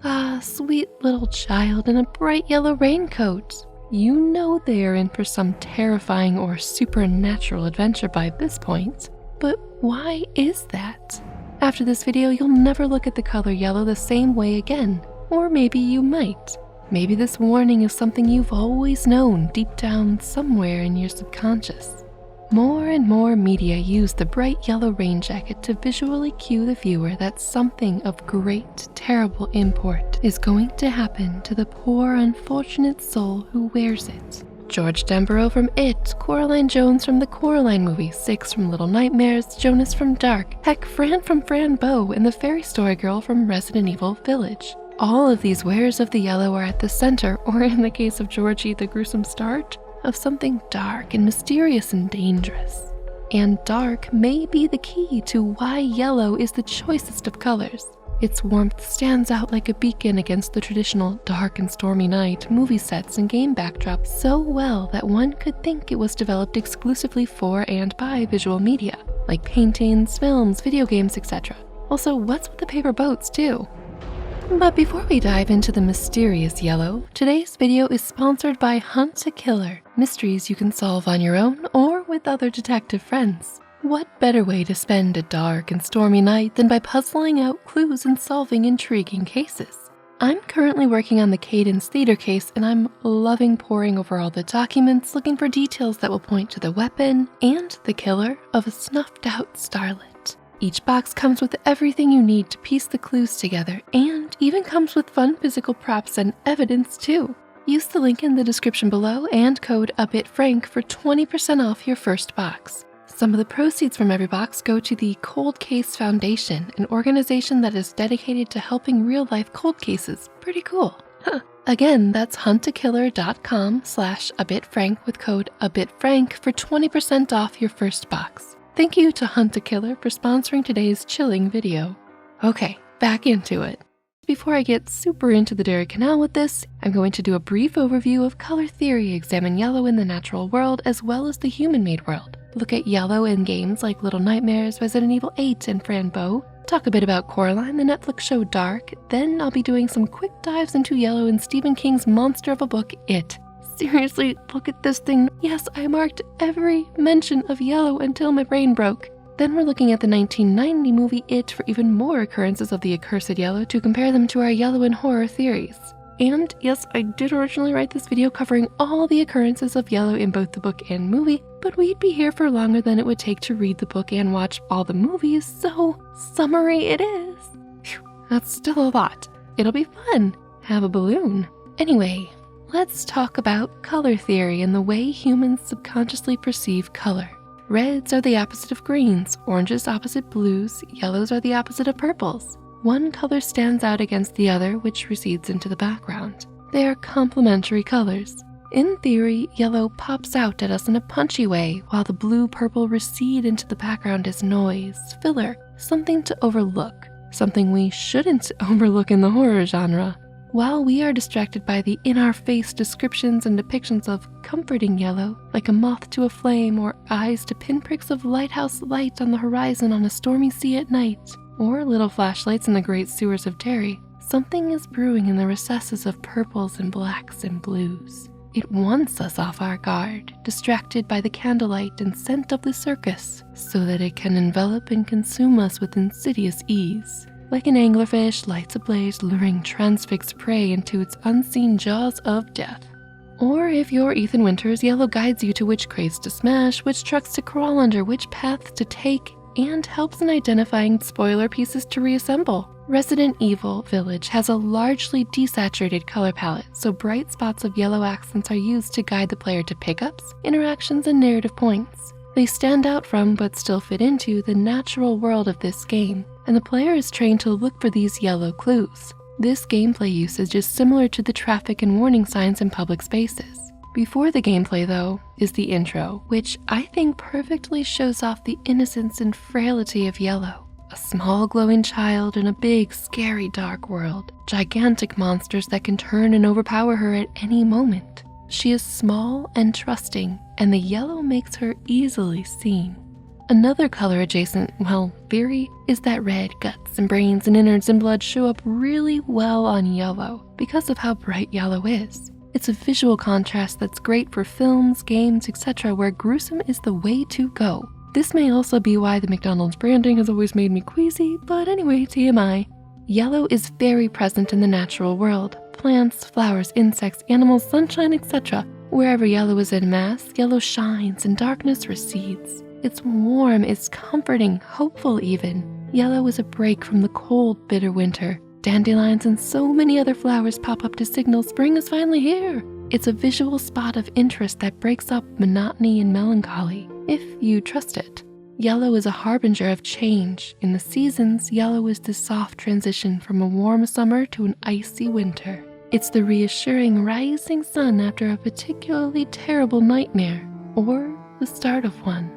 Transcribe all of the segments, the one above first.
Ah, sweet little child in a bright yellow raincoat. You know they are in for some terrifying or supernatural adventure by this point. But why is that? After this video, you'll never look at the color yellow the same way again. Or maybe you might. Maybe this warning is something you've always known deep down somewhere in your subconscious. More and more media use the bright yellow rain jacket to visually cue the viewer that something of great, terrible import is going to happen to the poor, unfortunate soul who wears it. George Denborough from It, Coraline Jones from the Coraline movie, Six from Little Nightmares, Jonas from Dark, heck, Fran from Fran Bow, and the Fairy Story Girl from Resident Evil Village. All of these wearers of the yellow are at the center, or in the case of Georgie, the gruesome start, of something dark and mysterious and dangerous. And dark may be the key to why yellow is the choicest of colors. Its warmth stands out like a beacon against the traditional dark and stormy night movie sets and game backdrops so well that one could think it was developed exclusively for and by visual media, like paintings, films, video games, etc. Also, what's with the paper boats too? But before we dive into the mysterious yellow, today's video is sponsored by Hunt a Killer, mysteries you can solve on your own or with other detective friends. What better way to spend a dark and stormy night than by puzzling out clues and solving intriguing cases? I'm currently working on the Cadence Theater case, and I'm loving poring over all the documents looking for details that will point to the weapon and the killer of a snuffed out starlet. Each box comes with everything you need to piece the clues together, and even comes with fun physical props and evidence too. Use the link in the description below and code ABITFRANK for 20% off your first box. Some of the proceeds from every box go to the Cold Case Foundation, an organization that is dedicated to helping real-life cold cases. Pretty cool. Again, that's huntakiller.com/abitfrank with code ABITFRANK for 20% off your first box. Thank you to Hunt a Killer for sponsoring today's chilling video. Okay, back into it. Before I get super into the Derry Canal with this, I'm going to do a brief overview of color theory, examine yellow in the natural world as well as the human-made world, look at yellow in games like Little Nightmares, Resident Evil 8, and Fran Bow, talk a bit about Coraline, the Netflix show Dark, then I'll be doing some quick dives into yellow in Stephen King's monster of a book, It. Seriously, look at this thing. Yes, I marked every mention of yellow until my brain broke. Then we're looking at the 1990 movie It for even more occurrences of the accursed yellow to compare them to our yellow and horror theories. And yes, I did originally write this video covering all the occurrences of yellow in both the book and movie, but we'd be here for longer than it would take to read the book and watch all the movies, so summary it is. Phew, that's still a lot. It'll be fun. Have a balloon. Anyway, let's talk about color theory and the way humans subconsciously perceive color. Reds are the opposite of greens, oranges opposite blues, yellows are the opposite of purples. One color stands out against the other, which recedes into the background. They are complementary colors. In theory, yellow pops out at us in a punchy way, while the blue-purple recede into the background as noise, filler, something to overlook, something we shouldn't overlook in the horror genre. While we are distracted by the in-our-face descriptions and depictions of comforting yellow, like a moth to a flame or eyes to pinpricks of lighthouse light on the horizon on a stormy sea at night, or little flashlights in the great sewers of Derry, something is brewing in the recesses of purples and blacks and blues. It wants us off our guard, distracted by the candlelight and scent of the circus, so that it can envelop and consume us with insidious ease. Like an anglerfish lights ablaze, luring transfixed prey into its unseen jaws of death. Or if you're Ethan Winters, yellow guides you to which crates to smash, which trucks to crawl under, which paths to take, and helps in identifying spoiler pieces to reassemble. Resident Evil Village has a largely desaturated color palette, so bright spots of yellow accents are used to guide the player to pickups, interactions, and narrative points. They stand out from, but still fit into, the natural world of this game, and the player is trained to look for these yellow clues. This gameplay usage is similar to the traffic and warning signs in public spaces. Before the gameplay, though, is the intro, which I think perfectly shows off the innocence and frailty of yellow. A small glowing child in a big, scary, dark world. Gigantic monsters that can turn and overpower her at any moment. She is small and trusting, and the yellow makes her easily seen. Another color adjacent, theory is that red, guts and brains and innards and blood show up really well on yellow because of how bright yellow is. It's a visual contrast that's great for films, games, etc. where gruesome is the way to go. This may also be why the McDonald's branding has always made me queasy, but anyway, TMI. Yellow is very present in the natural world. Plants, flowers, insects, animals, sunshine, etc. Wherever yellow is en masse, yellow shines and darkness recedes. It's warm, it's comforting, hopeful even. Yellow is a break from the cold, bitter winter. Dandelions and so many other flowers pop up to signal spring is finally here. It's a visual spot of interest that breaks up monotony and melancholy, if you trust it. Yellow is a harbinger of change. In the seasons, yellow is the soft transition from a warm summer to an icy winter. It's the reassuring rising sun after a particularly terrible nightmare, or the start of one.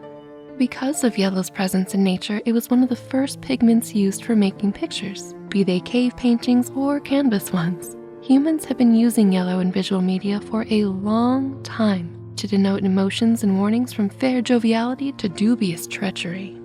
Because of yellow's presence in nature, it was one of the first pigments used for making pictures, be they cave paintings or canvas ones. Humans have been using yellow in visual media for a long time to denote emotions and warnings from fair joviality to dubious treachery.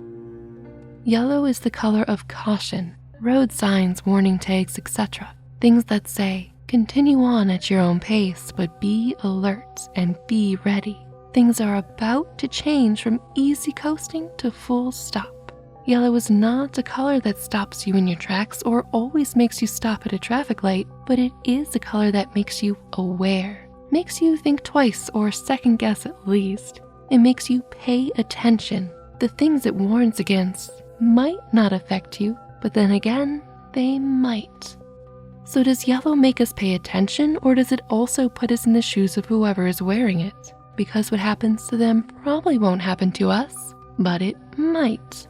Yellow is the color of caution, road signs, warning tags, etc. Things that say, continue on at your own pace, but be alert and be ready. Things are about to change from easy coasting to full stop. Yellow is not a color that stops you in your tracks or always makes you stop at a traffic light, but it is a color that makes you aware, makes you think twice or second guess at least. It makes you pay attention. The things it warns against might not affect you, but then again, they might. So does yellow make us pay attention, or does it also put us in the shoes of whoever is wearing it? Because what happens to them probably won't happen to us, but it might.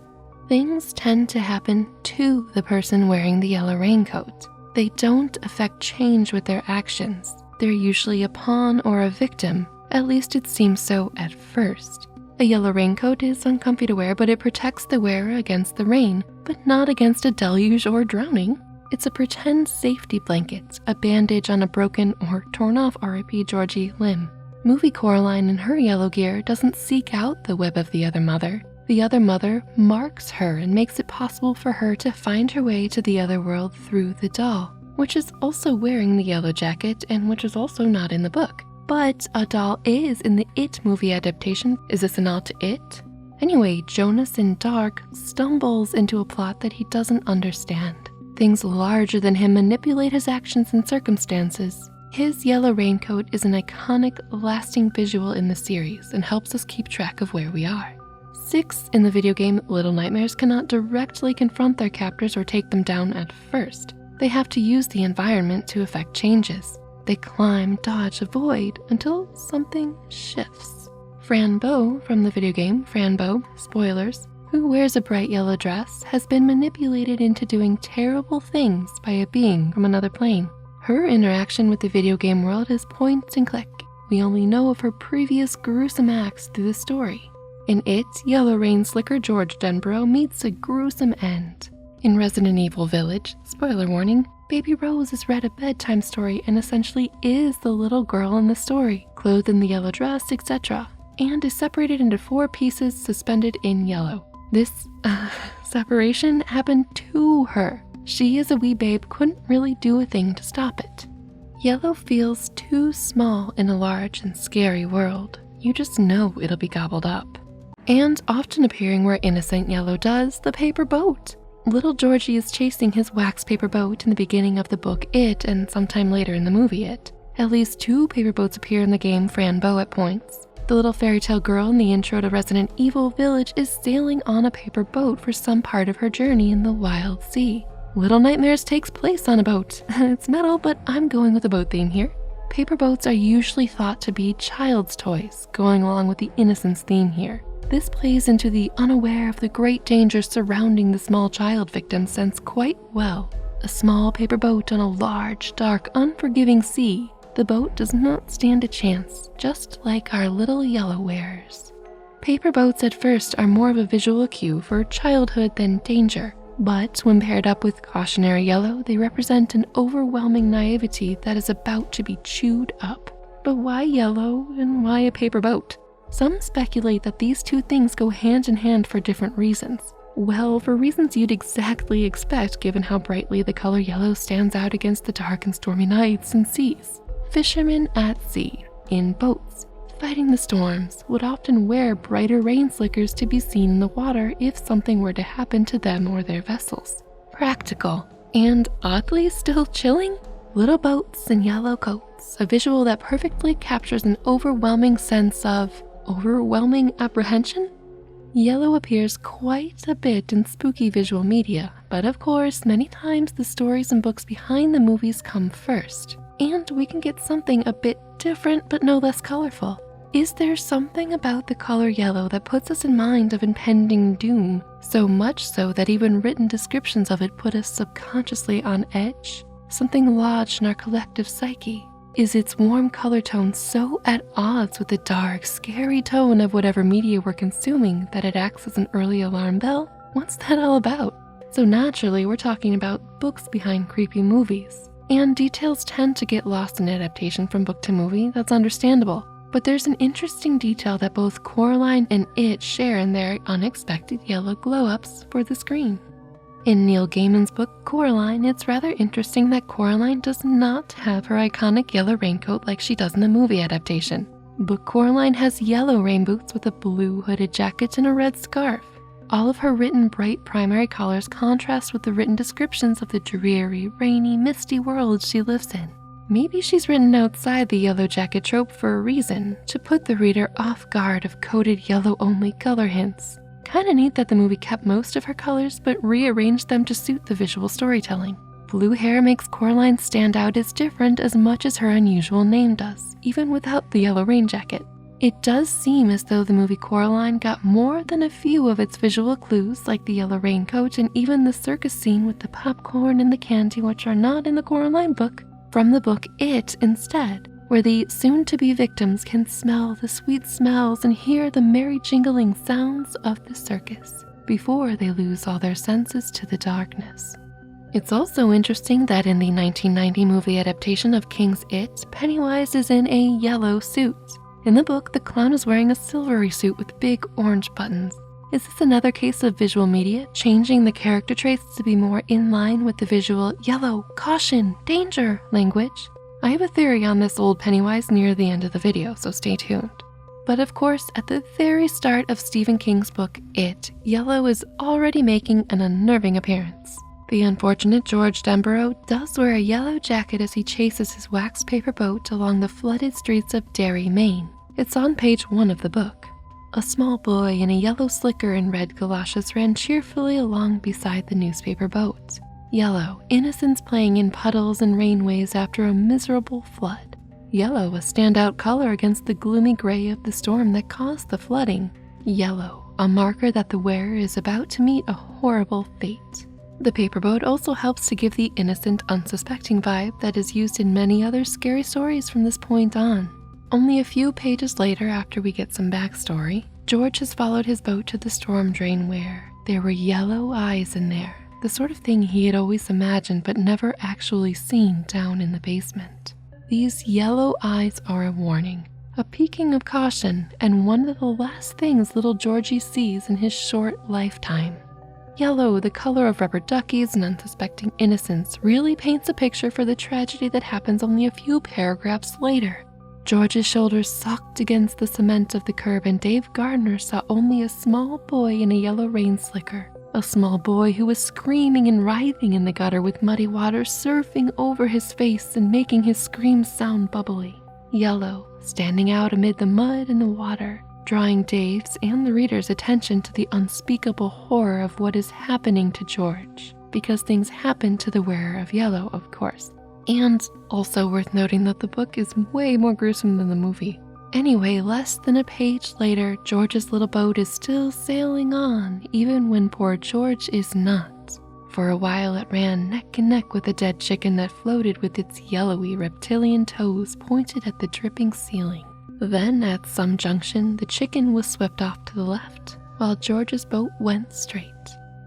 Things tend to happen to the person wearing the yellow raincoat. They don't affect change with their actions. They're usually a pawn or a victim, at least it seems so at first. A yellow raincoat is uncomfy to wear, but it protects the wearer against the rain, but not against a deluge or drowning. It's a pretend safety blanket, a bandage on a broken or torn off R.I.P. Georgie limb. Movie Coraline in her yellow gear doesn't seek out the web of the other mother. The other mother marks her and makes it possible for her to find her way to the other world through the doll, which is also wearing the yellow jacket and which is also not in the book. But a doll is in the It movie adaptation. Is this a nod to It? Anyway, Jonas in Dark stumbles into a plot that he doesn't understand. Things larger than him manipulate his actions and circumstances. His yellow raincoat is an iconic, lasting visual in the series and helps us keep track of where we are. 6 in the video game Little Nightmares cannot directly confront their captors or take them down at first. They have to use the environment to effect changes. They climb, dodge, avoid until something shifts. Fran Bow from the video game Fran Bow, spoilers, who wears a bright yellow dress, has been manipulated into doing terrible things by a being from another plane. Her interaction with the video game world is point and click. We only know of her previous gruesome acts through the story. In It, Yellow Rain Slicker George Denborough meets a gruesome end. In Resident Evil Village, spoiler warning, Baby Rose is read a bedtime story and essentially is the little girl in the story, clothed in the yellow dress, etc., and is separated into 4 pieces suspended in yellow. This separation happened to her. She as a wee babe couldn't really do a thing to stop it. Yellow feels too small in a large and scary world. You just know it'll be gobbled up. And often appearing where innocent yellow does, the paper boat. Little Georgie is chasing his wax paper boat in the beginning of the book It and sometime later in the movie It. At least 2 paper boats appear in the game Fran Bow at points. The little fairy tale girl in the intro to Resident Evil Village is sailing on a paper boat for some part of her journey in the wild sea. Little Nightmares takes place on a boat. It's metal, but I'm going with a boat theme here. Paper boats are usually thought to be child's toys, going along with the innocence theme here. This plays into the unaware of the great dangers surrounding the small child victim sense quite well. A small paper boat on a large, dark, unforgiving sea. The boat does not stand a chance, just like our little yellow wearers. Paper boats at first are more of a visual cue for childhood than danger. But when paired up with cautionary yellow, they represent an overwhelming naivety that is about to be chewed up. But why yellow and why a paper boat? Some speculate that these two things go hand in hand for different reasons. Well, for reasons you'd exactly expect given how brightly the color yellow stands out against the dark and stormy nights and seas. Fishermen at sea, in boats, fighting the storms, would often wear brighter rain slickers to be seen in the water if something were to happen to them or their vessels. Practical, and oddly still chilling? Little boats in yellow coats, a visual that perfectly captures an overwhelming sense of overwhelming apprehension? Yellow appears quite a bit in spooky visual media, but of course, many times the stories and books behind the movies come first, and we can get something a bit different but no less colorful. Is there something about the color yellow that puts us in mind of impending doom, so much so that even written descriptions of it put us subconsciously on edge? Something lodged in our collective psyche? Is its warm color tone so at odds with the dark, scary tone of whatever media we're consuming that it acts as an early alarm bell? What's that all about? So naturally, we're talking about books behind creepy movies. And details tend to get lost in adaptation from book to movie, that's understandable. But there's an interesting detail that both Coraline and It share in their unexpected yellow glow-ups for the screen. In Neil Gaiman's book, Coraline, it's rather interesting that Coraline does not have her iconic yellow raincoat like she does in the movie adaptation. Book Coraline has yellow rain boots with a blue hooded jacket and a red scarf. All of her written bright primary colors contrast with the written descriptions of the dreary, rainy, misty world she lives in. Maybe she's written outside the yellow jacket trope for a reason, to put the reader off guard of coded yellow-only color hints. Kinda neat that the movie kept most of her colors but rearranged them to suit the visual storytelling. Blue hair makes Coraline stand out as different as much as her unusual name does, even without the yellow rain jacket. It does seem as though the movie Coraline got more than a few of its visual clues, like the yellow raincoat and even the circus scene with the popcorn and the candy, which are not in the Coraline book, from the book It instead, where the soon-to-be victims can smell the sweet smells and hear the merry jingling sounds of the circus before they lose all their senses to the darkness. It's also interesting that in the 1990 movie adaptation of King's It, Pennywise is in a yellow suit. In the book, the clown is wearing a silvery suit with big orange buttons. Is this another case of visual media changing the character traits to be more in line with the visual yellow, caution, danger language? I have a theory on this old Pennywise near the end of the video, so stay tuned. But of course, at the very start of Stephen King's book, It, yellow is already making an unnerving appearance. The unfortunate George Denborough does wear a yellow jacket as he chases his wax paper boat along the flooded streets of Derry, Maine. It's on page 1 of the book. A small boy in a yellow slicker and red galoshes ran cheerfully along beside the newspaper boat. Yellow, innocence playing in puddles and rainways after a miserable flood. Yellow, a standout color against the gloomy gray of the storm that caused the flooding. Yellow, a marker that the wearer is about to meet a horrible fate. The paper boat also helps to give the innocent, unsuspecting vibe that is used in many other scary stories from this point on. Only a few pages later, after we get some backstory, George has followed his boat to the storm drain where there were yellow eyes in there. The sort of thing he had always imagined but never actually seen down in the basement. These yellow eyes are a warning, a peaking of caution, and one of the last things little Georgie sees in his short lifetime. Yellow, the color of rubber duckies and unsuspecting innocence, really paints a picture for the tragedy that happens only a few paragraphs later. George's shoulders socked against the cement of the curb, and Dave Gardner saw only a small boy in a yellow rain slicker. A small boy who was screaming and writhing in the gutter with muddy water surfing over his face and making his screams sound bubbly. Yellow, standing out amid the mud and the water, drawing Dave's and the reader's attention to the unspeakable horror of what is happening to George, because things happen to the wearer of yellow, of course. And also worth noting that the book is way more gruesome than the movie. Anyway, less than a page later, George's little boat is still sailing on, even when poor George is not. For a while it ran neck and neck with a dead chicken that floated with its yellowy reptilian toes pointed at the dripping ceiling. Then, at some junction, the chicken was swept off to the left, while George's boat went straight.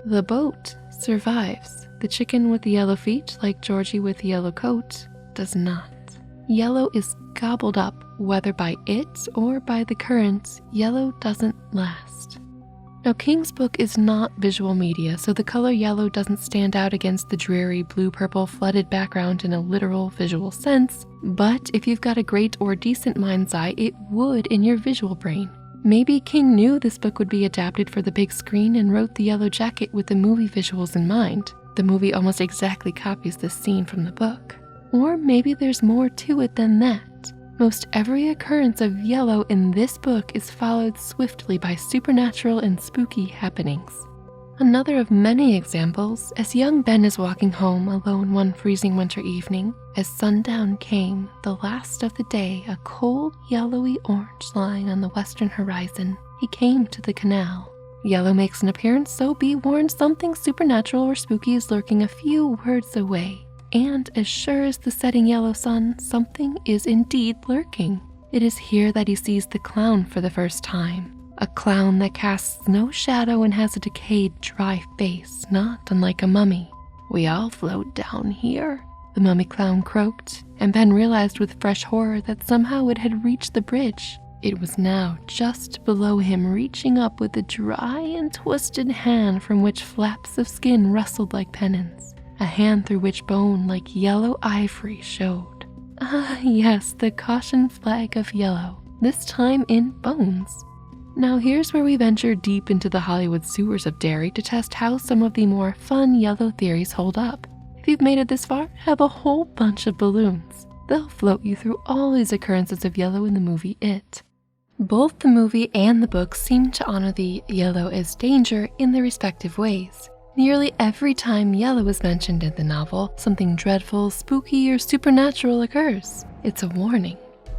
The boat survives. The chicken with the yellow feet, like Georgie with the yellow coat, does not. Yellow is gobbled up, whether by it or by the currents, yellow doesn't last. Now, King's book is not visual media, so the color yellow doesn't stand out against the dreary blue-purple flooded background in a literal visual sense, but if you've got a great or decent mind's eye, it would in your visual brain. Maybe King knew this book would be adapted for the big screen and wrote The Yellow Jacket with the movie visuals in mind. The movie almost exactly copies this scene from the book. Or maybe there's more to it than that. Most every occurrence of yellow in this book is followed swiftly by supernatural and spooky happenings. Another of many examples, as young Ben is walking home alone one freezing winter evening, as sundown came, the last of the day, a cold yellowy orange lying on the western horizon, he came to the canal. Yellow makes an appearance, so be warned something supernatural or spooky is lurking a few words away. And as sure as the setting yellow sun, something is indeed lurking. It is here that he sees the clown for the first time. A clown that casts no shadow and has a decayed, dry face, not unlike a mummy. "We all float down here," the mummy clown croaked, and Ben realized with fresh horror that somehow it had reached the bridge. It was now just below him, reaching up with a dry and twisted hand from which flaps of skin rustled like pennons. A hand through which bone like yellow ivory showed. Ah yes, the caution flag of yellow, this time in bones. Now here's where we venture deep into the Hollywood sewers of Derry to test how some of the more fun yellow theories hold up. If you've made it this far, have a whole bunch of balloons. They'll float you through all these occurrences of yellow in the movie It. Both the movie and the book seem to honor the yellow as danger in their respective ways. Nearly every time yellow is mentioned in the novel, something dreadful, spooky, or supernatural occurs. It's a warning.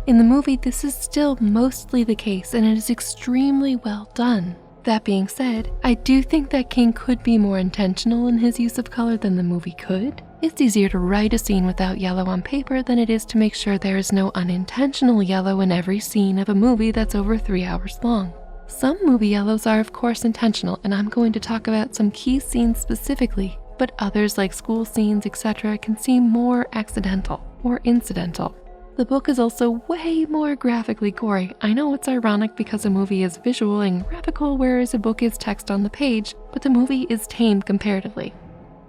In the movie, this is still mostly the case, and it is extremely well done. That being said, I do think that King could be more intentional in his use of color than the movie could. It's easier to write a scene without yellow on paper than it is to make sure there is no unintentional yellow in every scene of a movie that's over 3 hours long. Some movie yellows are of course intentional, and I'm going to talk about some key scenes specifically, but others like school scenes, etc. can seem more accidental or incidental. The book is also way more graphically gory. I know it's ironic because a movie is visual and graphical, whereas a book is text on the page, but the movie is tame comparatively.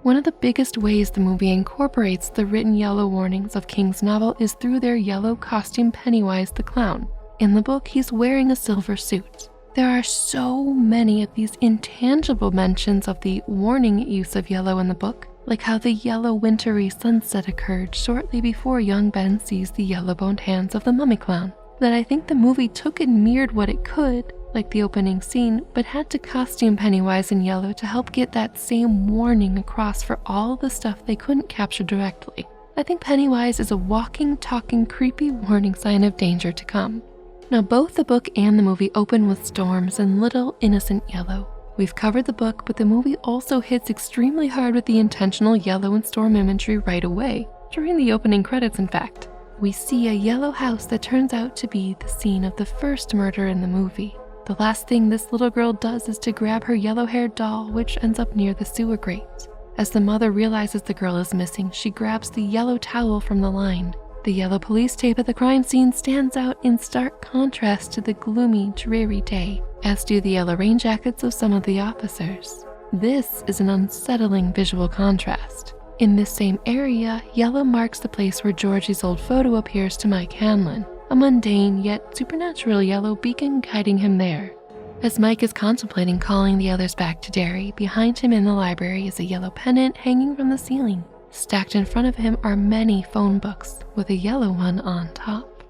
One of the biggest ways the movie incorporates the written yellow warnings of King's novel is through their yellow costume Pennywise the Clown. In the book, he's wearing a silver suit. There are so many of these intangible mentions of the warning use of yellow in the book, like how the yellow wintry sunset occurred shortly before young Ben sees the yellow-boned hands of the mummy clown, that I think the movie took and mirrored what it could, like the opening scene, but had to costume Pennywise in yellow to help get that same warning across for all the stuff they couldn't capture directly. I think Pennywise is a walking, talking, creepy warning sign of danger to come. Now both the book and the movie open with storms and little innocent yellow. We've covered the book, but the movie also hits extremely hard with the intentional yellow and storm imagery right away, during the opening credits in fact. We see a yellow house that turns out to be the scene of the first murder in the movie. The last thing this little girl does is to grab her yellow-haired doll, which ends up near the sewer grate. As the mother realizes the girl is missing, she grabs the yellow towel from the line. The yellow police tape at the crime scene stands out in stark contrast to the gloomy, dreary day, as do the yellow rain jackets of some of the officers. This is an unsettling visual contrast. In this same area, yellow marks the place where Georgie's old photo appears to Mike Hanlon, a mundane yet supernatural yellow beacon guiding him there. As Mike is contemplating calling the others back to Derry, behind him in the library is a yellow pennant hanging from the ceiling. Stacked in front of him are many phone books, with a yellow one on top.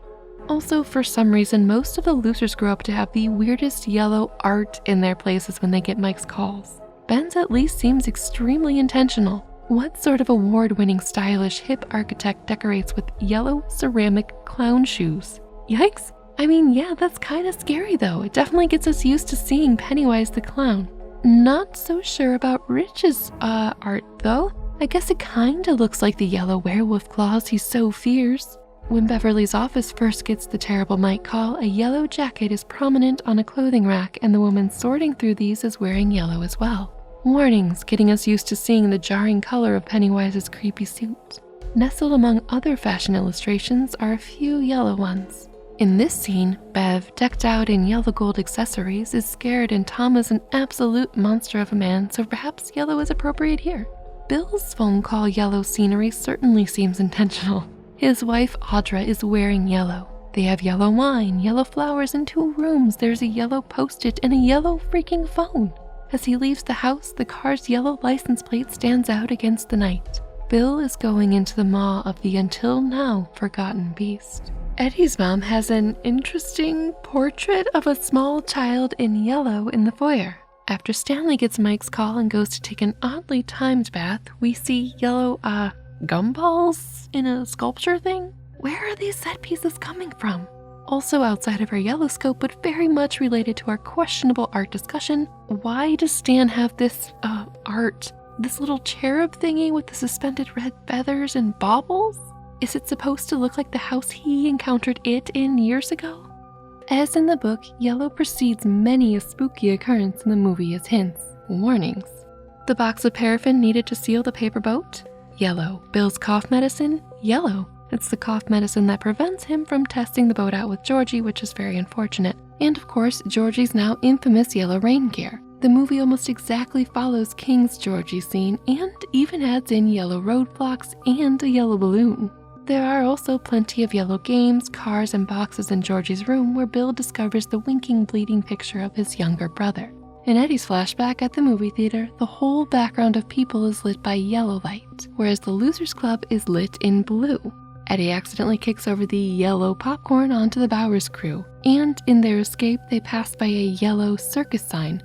Also, for some reason, most of the losers grow up to have the weirdest yellow art in their places when they get Mike's calls. Ben's at least seems extremely intentional. What sort of award-winning stylish hip architect decorates with yellow ceramic clown shoes? Yikes! I mean, yeah, that's kinda scary though. It definitely gets us used to seeing Pennywise the Clown. Not so sure about Rich's art though. I guess it kinda looks like the yellow werewolf claws he so fears. When Beverly's office first gets the terrible Mike call, a yellow jacket is prominent on a clothing rack, and the woman sorting through these is wearing yellow as well. Warnings, getting us used to seeing the jarring color of Pennywise's creepy suit. Nestled among other fashion illustrations are a few yellow ones. In this scene, Bev, decked out in yellow gold accessories, is scared and Tom is an absolute monster of a man, so perhaps yellow is appropriate here. Bill's phone call yellow scenery certainly seems intentional. His wife Audra is wearing yellow. They have yellow wine, yellow flowers, in 2 rooms. There's a yellow post-it and a yellow freaking phone. As he leaves the house, the car's yellow license plate stands out against the night. Bill is going into the maw of the until now forgotten beast. Eddie's mom has an interesting portrait of a small child in yellow in the foyer. After Stanley gets Mike's call and goes to take an oddly timed bath, we see yellow, gumballs in a sculpture thing? Where are these set pieces coming from? Also outside of our yellow scope, but very much related to our questionable art discussion, why does Stan have this, art? This little cherub thingy with the suspended red feathers and baubles? Is it supposed to look like the house he encountered it in years ago? As in the book, yellow precedes many a spooky occurrence in the movie as hints, warnings. The box of paraffin needed to seal the paper boat? Yellow. Bill's cough medicine? Yellow. It's the cough medicine that prevents him from testing the boat out with Georgie, which is very unfortunate. And of course, Georgie's now infamous yellow rain gear. The movie almost exactly follows King's Georgie scene and even adds in yellow roadblocks and a yellow balloon. There are also plenty of yellow games, cars, and boxes in Georgie's room where Bill discovers the winking, bleeding picture of his younger brother. In Eddie's flashback at the movie theater, the whole background of people is lit by yellow light, whereas the Losers Club is lit in blue. Eddie accidentally kicks over the yellow popcorn onto the Bowers crew, and in their escape they pass by a yellow circus sign.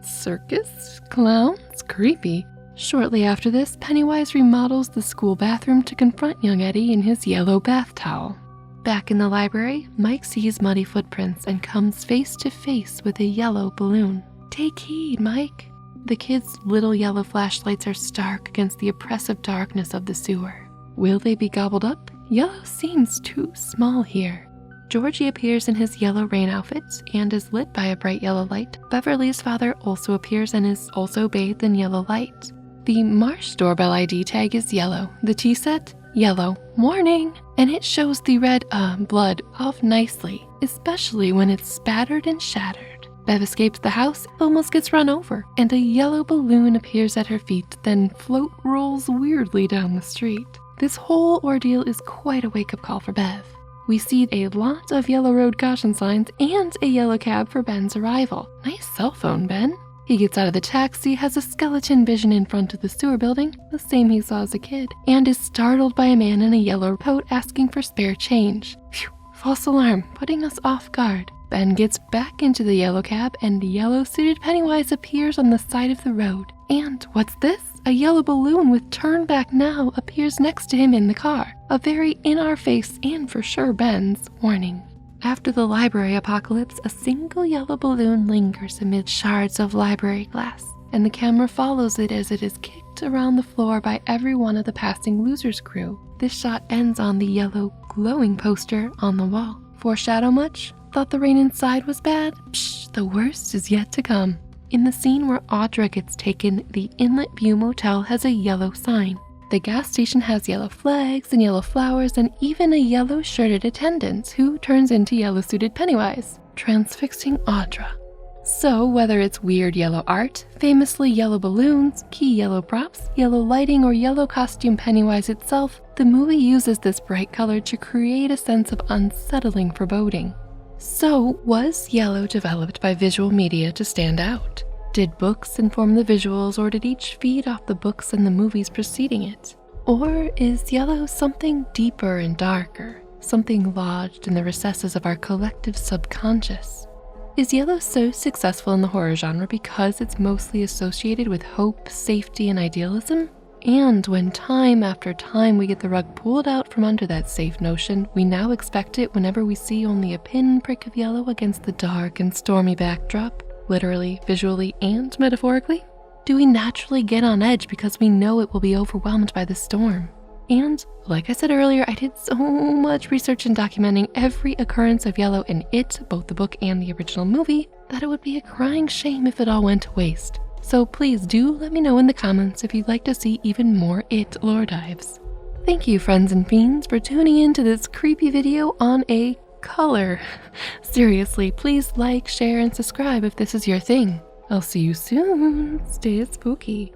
Circus? Clowns? Creepy. Shortly after this, Pennywise remodels the school bathroom to confront young Eddie in his yellow bath towel. Back in the library, Mike sees muddy footprints and comes face to face with a yellow balloon. Take heed, Mike. The kids' little yellow flashlights are stark against the oppressive darkness of the sewer. Will they be gobbled up? Yellow seems too small here. Georgie appears in his yellow rain outfit and is lit by a bright yellow light. Beverly's father also appears and is also bathed in yellow light. The Marsh doorbell ID tag is yellow. The tea set? Yellow. Warning! And it shows the red, blood off nicely, especially when it's spattered and shattered. Bev escapes the house, almost gets run over, and a yellow balloon appears at her feet, then float rolls weirdly down the street. This whole ordeal is quite a wake-up call for Bev. We see a lot of yellow road caution signs and a yellow cab for Ben's arrival. Nice cell phone, Ben. He gets out of the taxi, has a skeleton vision in front of the sewer building, the same he saw as a kid, and is startled by a man in a yellow coat asking for spare change. Phew, false alarm, putting us off guard. Ben gets back into the yellow cab and yellow-suited Pennywise appears on the side of the road. And what's this? A yellow balloon with turn back now appears next to him in the car. A very in-our-face and for sure Ben's warning. After the library apocalypse, a single yellow balloon lingers amid shards of library glass, and the camera follows it as it is kicked around the floor by every one of the passing Losers crew. This shot ends on the yellow glowing poster on the wall. Foreshadow much? Thought the rain inside was bad? Psh, the worst is yet to come. In the scene where Audra gets taken, the Inlet View Motel has a yellow sign. The gas station has yellow flags and yellow flowers and even a yellow-shirted attendant who turns into yellow-suited Pennywise, transfixing Audra. So whether it's weird yellow art, famously yellow balloons, key yellow props, yellow lighting, or yellow costume Pennywise itself, the movie uses this bright color to create a sense of unsettling foreboding. So, was yellow developed by visual media to stand out? Did books inform the visuals, or did each feed off the books and the movies preceding it? Or is yellow something deeper and darker, something lodged in the recesses of our collective subconscious? Is yellow so successful in the horror genre because it's mostly associated with hope, safety, and idealism? And when time after time we get the rug pulled out from under that safe notion, we now expect it whenever we see only a pinprick of yellow against the dark and stormy backdrop, literally, visually, and metaphorically? Do we naturally get on edge because we know it will be overwhelmed by the storm? And, like I said earlier, I did so much research in documenting every occurrence of yellow in It, both the book and the original movie, that it would be a crying shame if it all went to waste. So please do let me know in the comments if you'd like to see even more It lore dives. Thank you, friends and fiends, for tuning in to this creepy video on a color. Seriously, please like, share, and subscribe if this is your thing. I'll see you soon. Stay spooky.